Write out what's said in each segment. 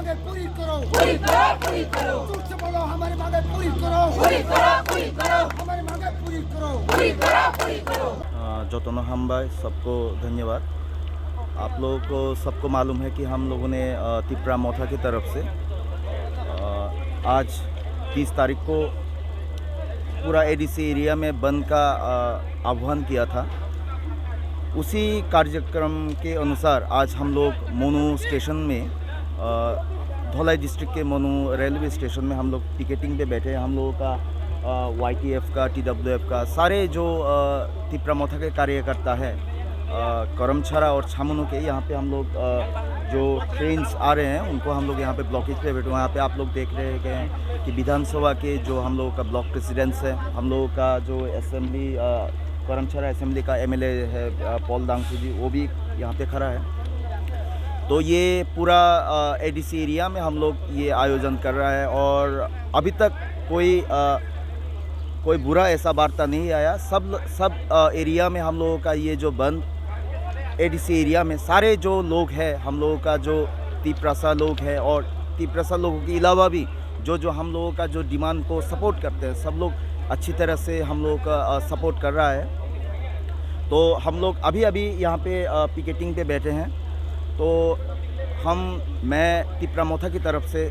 मांगे पूरी करो, पूरी करो, पूरी करो, झूठ से बोलो हमारी मांगे पूरी करो, पूरी करो, पूरी करो, हमारी मांगे पूरी करो, पूरी करो, पूरी करो। जोतनो हम भाई सबको धन्यवाद। आप लोगों को सबको मालूम है कि हम लोगों ने तिपरा मोथा की तरफ से आज 30 तारीख को पूरा एडीसी एरिया में बंद का आह्वान किया था। उसी कार्यक्रम के अनुसार आज हम लोग मोनू स्टेशन में धौलाई डिस्ट्रिक्ट के मोनू रेलवे स्टेशन में हम लोग टिकटिंग पे बैठे हैं। हम लोगों का YTF का TWF का सारे जो तिपरा मोथा के कार्यकर्ता है करमछारा और छामुनू के यहाँ पे हम लोग जो ट्रेन्स आ रहे हैं उनको हम लोग यहाँ पे ब्लॉकेज पे बैठे। वहाँ पे आप लोग देख रहे हैं कि विधानसभा के जो हम लोगों का ब्लॉक प्रेसिडेंट्स है, हम लोगों का जो असेंबली करमछारा असेंबली का MLA है पॉल दांगसू जी, वो भी यहाँ पे खड़ा है। तो ये पूरा ADC एरिया में हम लोग ये आयोजन कर रहा है और अभी तक कोई बुरा ऐसा वार्ता नहीं आया। सब एरिया में हम लोगों का ये जो बंद ADC एरिया में सारे जो लोग हैं, हम लोगों का जो तिपरासा लोग हैं और तिपरासा लोगों के अलावा भी जो हम लोगों का जो डिमांड को सपोर्ट करते हैं, सब लोग अच्छी तरह से हम लोगों का सपोर्ट कर रहा है। तो हम लोग अभी यहाँ पे पिकेटिंग पे बैठे हैं। तो मैं तिपरा मोथा की तरफ से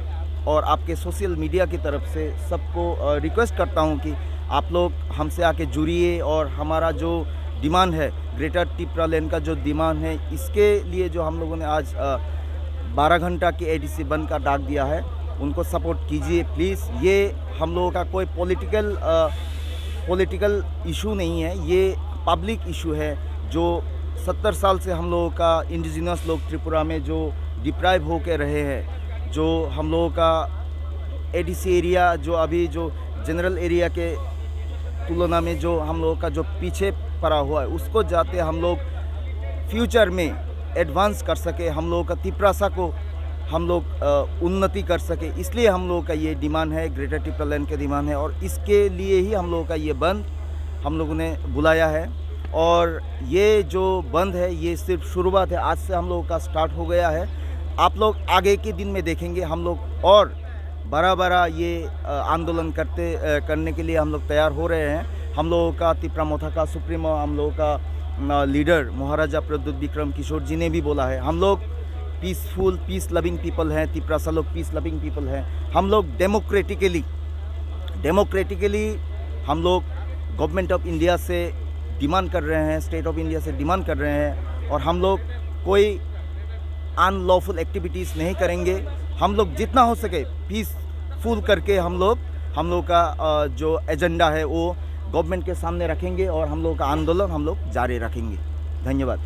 और आपके सोशल मीडिया की तरफ से सबको रिक्वेस्ट करता हूं कि आप लोग हमसे आके जुड़िए और हमारा जो डिमांड है, ग्रेटर तिपरा लैंड का जो डिमांड है, इसके लिए जो हम लोगों ने आज 12 घंटा की ADC बंद का डाक दिया है, उनको सपोर्ट कीजिए प्लीज़। ये हम लोगों का कोई पॉलिटिकल इशू नहीं है, ये पब्लिक इशू है। जो 70 साल से हम लोगों का इंडिजिनस लोग त्रिपुरा में जो डिप्राइव होकर रहे हैं, जो हम लोगों का ADC एरिया जो अभी जो जनरल एरिया के तुलना में जो हम लोगों का जो पीछे पड़ा हुआ है, उसको जाते हम लोग फ्यूचर में एडवांस कर सके, हम लोगों का तिपरासा को हम लोग उन्नति कर सके, इसलिए हम लोगों का ये डिमांड है, ग्रेटर तिपरा लैंड के डिमांड है। और इसके लिए ही हम लोगों का ये बंद हम लोगों ने बुलाया है। और ये जो बंद है ये सिर्फ शुरुआत है, आज से हम लोगों का स्टार्ट हो गया है। आप लोग आगे के दिन में देखेंगे हम लोग और बड़ा ये आंदोलन करने के लिए हम लोग तैयार हो रहे हैं। हम लोगों का तिपरा मोथा का सुप्रीमो, हम लोगों का लीडर महाराजा प्रद्युत विक्रम किशोर जी ने भी बोला है, हम लोग पीसफुल पीस लविंग पीपल हैं, तिपरासा लोग पीस लविंग पीपल हैं। हम लोग डेमोक्रेटिकली हम लोग गवर्नमेंट ऑफ इंडिया से डिमांड कर रहे हैं, स्टेट ऑफ इंडिया से डिमांड कर रहे हैं और हम लोग कोई अनलॉफुल एक्टिविटीज़ नहीं करेंगे। हम लोग जितना हो सके पीसफुल करके हम लोग का जो एजेंडा है वो गवर्नमेंट के सामने रखेंगे और हम लोग का आंदोलन हम लोग जारी रखेंगे। धन्यवाद।